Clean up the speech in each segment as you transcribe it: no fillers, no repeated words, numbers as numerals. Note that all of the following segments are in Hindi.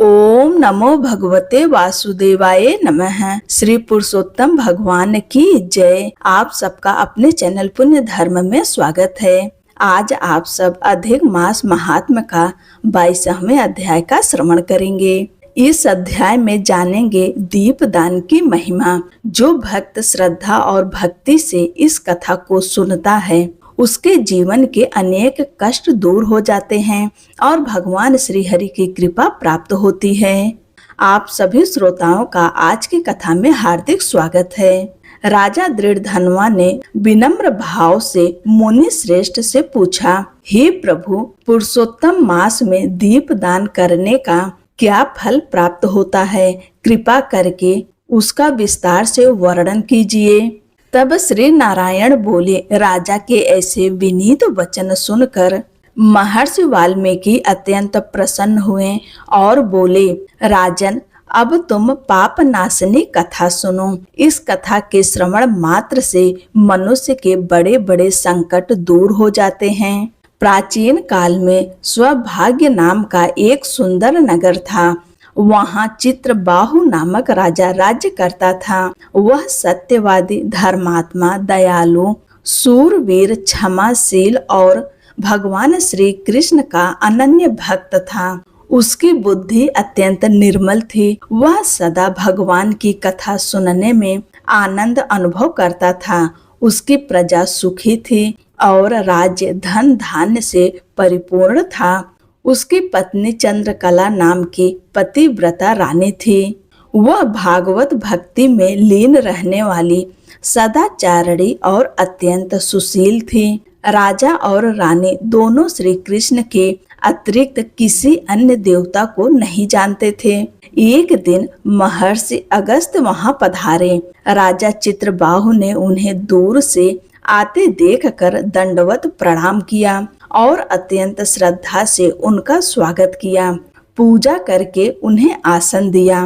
ओम नमो भगवते वासुदेवाय नमः। श्री पुरुषोत्तम भगवान की जय। आप सबका अपने चैनल पुण्य धर्म में स्वागत है। आज आप सब अधिक मास महात्म का 22वें अध्याय का श्रवण करेंगे। इस अध्याय में जानेंगे दीपदान की महिमा। जो भक्त श्रद्धा और भक्ति से इस कथा को सुनता है उसके जीवन के अनेक कष्ट दूर हो जाते हैं और भगवान श्री हरि की कृपा प्राप्त होती है। आप सभी श्रोताओं का आज की कथा में हार्दिक स्वागत है। राजा दृढ़धनवा ने विनम्र भाव से मुनि श्रेष्ठ से पूछा, हे प्रभु, पुरुषोत्तम मास में दीप दान करने का क्या फल प्राप्त होता है? कृपा करके उसका विस्तार से वर्णन कीजिए। तब श्री नारायण बोले, राजा के ऐसे विनीत वचन सुनकर महर्षि वाल्मीकि अत्यंत प्रसन्न हुए और बोले, राजन, अब तुम पाप नाशनी कथा सुनो। इस कथा के श्रवण मात्र से मनुष्य के बड़े बड़े संकट दूर हो जाते हैं। प्राचीन काल में स्वभाग्य नाम का एक सुंदर नगर था। वहाँ चित्रबाहु नामक राजा राज्य करता था। वह सत्यवादी, धर्मात्मा, दयालु, सूरवीर, क्षमाशील और भगवान श्री कृष्ण का अनन्य भक्त था। उसकी बुद्धि अत्यंत निर्मल थी। वह सदा भगवान की कथा सुनने में आनंद अनुभव करता था। उसकी प्रजा सुखी थी और राज्य धन धान्य से परिपूर्ण था। उसकी पत्नी चंद्रकला नाम की पतिव्रता रानी थी। वह भागवत भक्ति में लीन रहने वाली, सदाचारिणी और अत्यंत सुशील थी। राजा और रानी दोनों श्री कृष्ण के अतिरिक्त किसी अन्य देवता को नहीं जानते थे। एक दिन महर्षि अगस्त्य वहां पधारे। राजा चित्रबाहु ने उन्हें दूर से आते देखकर दंडवत प्रणाम किया और अत्यंत श्रद्धा से उनका स्वागत किया। पूजा करके उन्हें आसन दिया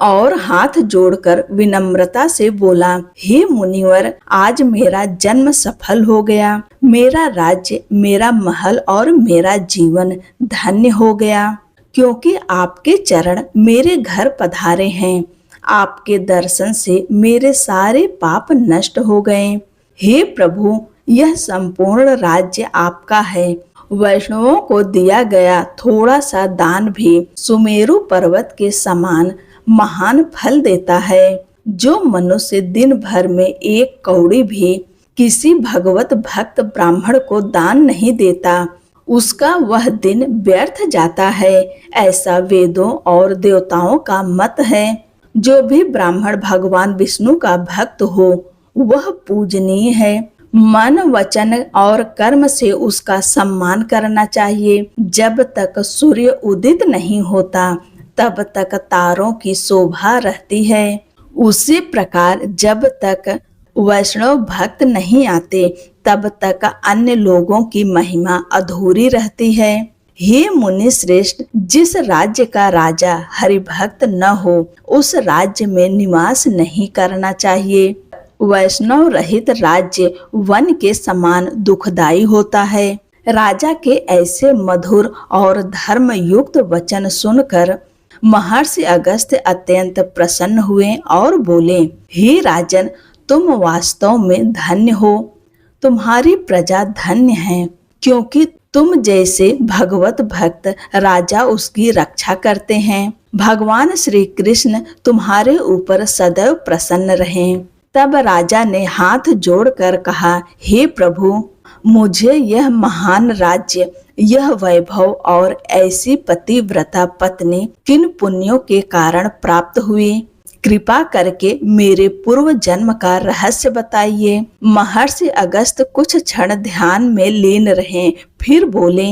और हाथ जोड़कर विनम्रता से बोला, हे मुनिवर, आज मेरा जन्म सफल हो गया। मेरा राज्य, मेरा महल और मेरा जीवन धन्य हो गया, क्योंकि आपके चरण मेरे घर पधारे हैं। आपके दर्शन से मेरे सारे पाप नष्ट हो गए। हे प्रभु, यह संपूर्ण राज्य आपका है। वैष्णवों को दिया गया थोड़ा सा दान भी सुमेरु पर्वत के समान महान फल देता है। जो मनुष्य दिन भर में एक कौड़ी भी किसी भगवत भक्त ब्राह्मण को दान नहीं देता, उसका वह दिन व्यर्थ जाता है। ऐसा वेदों और देवताओं का मत है। जो भी ब्राह्मण भगवान विष्णु का भक्त हो वह पूजनीय है। मन, वचन और कर्म से उसका सम्मान करना चाहिए। जब तक सूर्य उदित नहीं होता तब तक तारों की शोभा रहती है। उसी प्रकार जब तक वैष्णव भक्त नहीं आते तब तक अन्य लोगों की महिमा अधूरी रहती है। हे मुनि श्रेष्ठ, जिस राज्य का राजा हरि भक्त न हो उस राज्य में निवास नहीं करना चाहिए। वैष्णव रहित राज्य वन के समान दुखदायी होता है। राजा के ऐसे मधुर और धर्म युक्त वचन सुनकर महर्षि अगस्त्य अत्यंत प्रसन्न हुए और बोले, हे राजन, तुम वास्तव में धन्य हो। तुम्हारी प्रजा धन्य है, क्योंकि तुम जैसे भगवत भक्त राजा उसकी रक्षा करते हैं। भगवान श्री कृष्ण तुम्हारे ऊपर सदैव प्रसन्न रहें। तब राजा ने हाथ जोड़कर कहा, हे प्रभु, मुझे यह महान राज्य, यह वैभव और ऐसी पतिव्रता पत्नी किन पुण्यों के कारण प्राप्त हुई? कृपा करके मेरे पूर्व जन्म का रहस्य बताइए। महर्षि अगस्त्य कुछ क्षण ध्यान में लीन रहे, फिर बोले,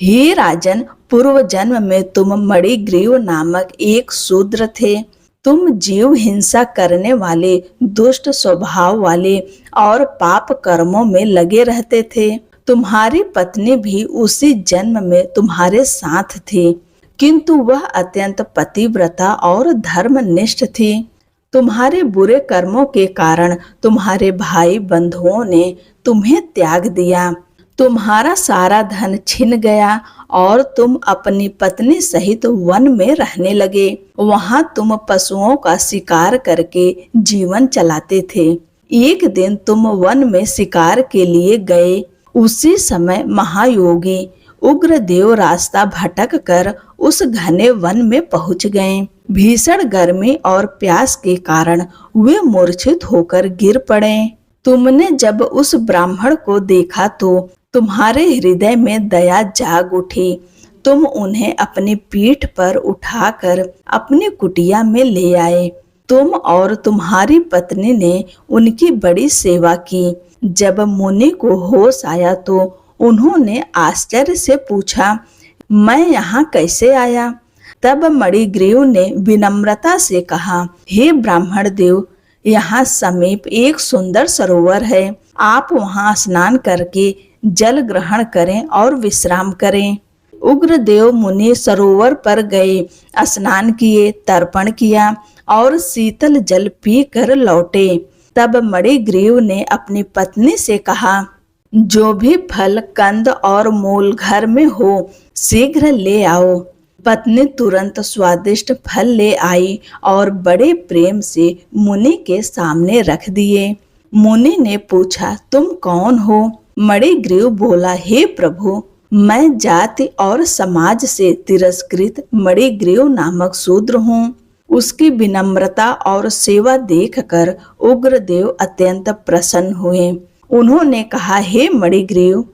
हे राजन, पूर्व जन्म में तुम मणिग्रीव नामक एक शूद्र थे। तुम जीव हिंसा करने वाले, दुष्ट स्वभाव वाले और पाप कर्मों में लगे रहते थे। तुम्हारी पत्नी भी उसी जन्म में तुम्हारे साथ थी, किंतु वह अत्यंत पतिव्रता और धर्मनिष्ठ थी। तुम्हारे बुरे कर्मों के कारण तुम्हारे भाई बंधुओं ने तुम्हें त्याग दिया। तुम्हारा सारा धन छिन गया और तुम अपनी पत्नी सहित वन में रहने लगे। वहां तुम पशुओं का शिकार करके जीवन चलाते थे। एक दिन तुम वन में शिकार के लिए गए। उसी समय महायोगी उग्रदेव रास्ता भटक कर उस घने वन में पहुंच गए। भीषण गर्मी और प्यास के कारण वे मूर्छित होकर गिर पड़े। तुमने जब उस ब्राह्मण को देखा तो तुम्हारे हृदय में दया जाग उठी। तुम उन्हें अपनी पीठ पर उठाकर अपनी कुटिया में ले आए। तुम और तुम्हारी पत्नी ने उनकी बड़ी सेवा की। जब मुनि को होश आया तो उन्होंने आश्चर्य से पूछा, मैं यहाँ कैसे आया? तब मणिग्रीव ने विनम्रता से कहा, हे ब्राह्मण देव, यहाँ समीप एक सुंदर सरोवर है। आप वहाँ स्नान करके जल ग्रहण करें और विश्राम करें। उग्रदेव मुनि सरोवर पर गए, स्नान किए, तर्पण किया और शीतल जल पी कर लौटे। तब मणिग्रीव ने अपनी पत्नी से कहा, जो भी फल, कंद और मूल घर में हो शीघ्र ले आओ। पत्नी तुरंत स्वादिष्ट फल ले आई और बड़े प्रेम से मुनि के सामने रख दिए। मुनि ने पूछा, तुम कौन हो? मणिग्रीव बोला, हे प्रभु, मैं जाति और समाज से तिरस्कृत मणिग्रीव नामक शूद्र हूँ। उसकी विनम्रता और सेवा देखकर उग्रदेव अत्यंत प्रसन्न हुए। उन्होंने कहा, हे मणिग्रीव,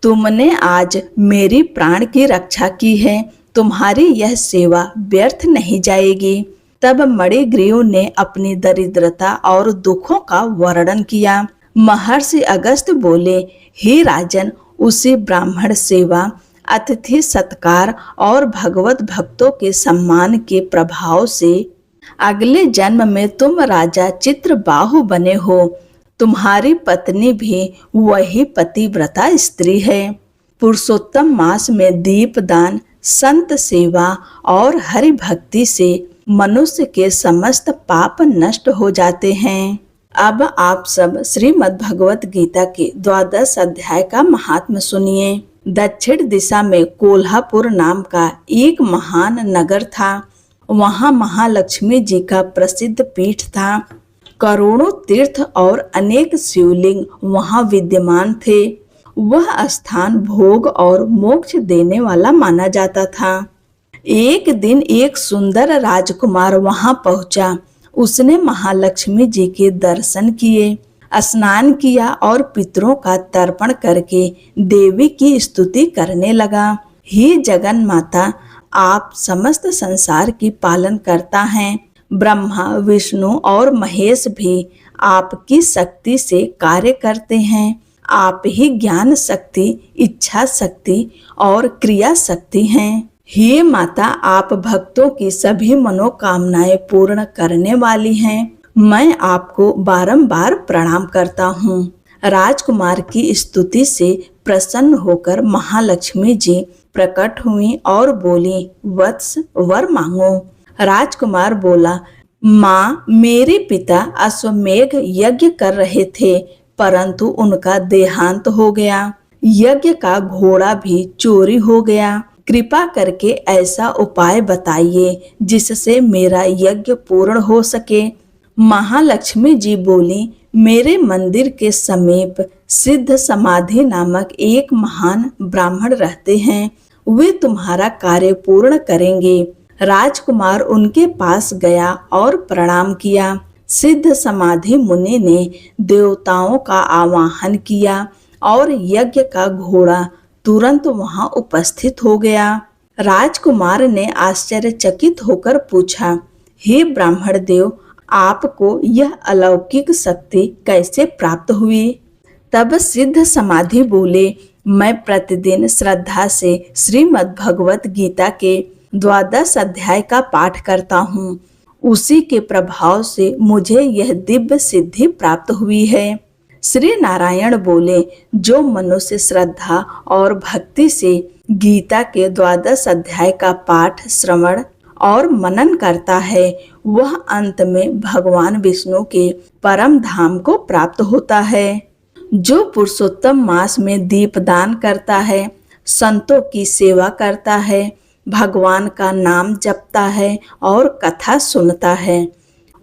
तुमने आज मेरी प्राण की रक्षा की है। तुम्हारी यह सेवा व्यर्थ नहीं जाएगी। तब मणिग्रीव ने अपनी दरिद्रता और दुखों का वर्णन किया। महर्षि अगस्त्य बोले, हे राजन, उसी ब्राह्मण सेवा, अतिथि सत्कार और भगवत भक्तों के सम्मान के प्रभाव से अगले जन्म में तुम राजा चित्रबाहु बने हो। तुम्हारी पत्नी भी वही पतिव्रता स्त्री है। पुरुषोत्तम मास में दीपदान, संत सेवा और हरि भक्ति से मनुष्य के समस्त पाप नष्ट हो जाते हैं। अब आप सब श्रीमद् भगवत गीता के 12 अध्याय का महात्म्य सुनिए। दक्षिण दिशा में कोल्हापुर नाम का एक महान नगर था। वहाँ महालक्ष्मी जी का प्रसिद्ध पीठ था। करोड़ों तीर्थ और अनेक शिवलिंग वहाँ विद्यमान थे। वह स्थान भोग और मोक्ष देने वाला माना जाता था। एक दिन एक सुंदर राजकुमार वहाँ पहुँचा। उसने महालक्ष्मी जी के दर्शन किए, स्नान किया और पितरों का तर्पण करके देवी की स्तुति करने लगा। हे जगन माता, आप समस्त संसार की पालन करता हैं। ब्रह्मा, विष्णु और महेश भी आपकी शक्ति से कार्य करते हैं। आप ही ज्ञान शक्ति, इच्छा शक्ति और क्रिया शक्ति हैं। हे माता, आप भक्तों की सभी मनोकामनाएं पूर्ण करने वाली हैं। मैं आपको बारंबार प्रणाम करता हूँ। राजकुमार की स्तुति से प्रसन्न होकर महालक्ष्मी जी प्रकट हुई और बोली, वत्स, वर मांगो। राजकुमार बोला, माँ, मेरे पिता अश्वमेघ यज्ञ कर रहे थे, परंतु उनका देहांत हो गया। यज्ञ का घोड़ा भी चोरी हो गया। कृपा करके ऐसा उपाय बताइए जिससे मेरा यज्ञ पूर्ण हो सके। महालक्ष्मी जी बोली, मेरे मंदिर के समीप सिद्ध समाधि नामक एक महान ब्राह्मण रहते हैं। वे तुम्हारा कार्य पूर्ण करेंगे। राजकुमार उनके पास गया और प्रणाम किया। सिद्ध समाधि मुनि ने देवताओं का आवाहन किया और यज्ञ का घोड़ा तुरंत वहां उपस्थित हो गया। राजकुमार ने आश्चर्यचकित होकर पूछा, हे ब्राह्मण देव, आपको यह अलौकिक शक्ति कैसे प्राप्त हुई? तब सिद्ध समाधि बोले, मैं प्रतिदिन श्रद्धा से श्रीमद् भगवत गीता के 12 अध्याय का पाठ करता हूँ। उसी के प्रभाव से मुझे यह दिव्य सिद्धि प्राप्त हुई है। श्री नारायण बोले, जो मनुष्य श्रद्धा और भक्ति से गीता के 12 अध्याय का पाठ, श्रवण और मनन करता है, वह अंत में भगवान विष्णु के परम धाम को प्राप्त होता है। जो पुरुषोत्तम मास में दीपदान करता है, संतों की सेवा करता है, भगवान का नाम जपता है और कथा सुनता है,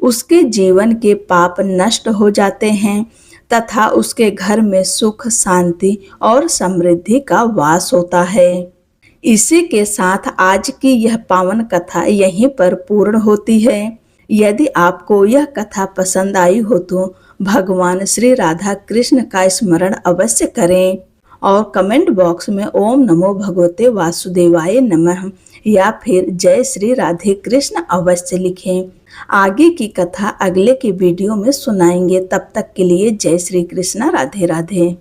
उसके जीवन के पाप नष्ट हो जाते हैं तथा उसके घर में सुख, शांति और समृद्धि का वास होता है। इसी के साथ आज की यह पावन कथा यहीं पर पूर्ण होती है। यदि आपको यह कथा पसंद आई हो तो भगवान श्री राधा कृष्ण का स्मरण अवश्य करें और कमेंट बॉक्स में ओम नमो भगवते वासुदेवाय नमः या फिर जय श्री राधे कृष्ण अवश्य लिखें। आगे की कथा अगले के वीडियो में सुनाएंगे। तब तक के लिए जय श्री कृष्ण, राधे राधे।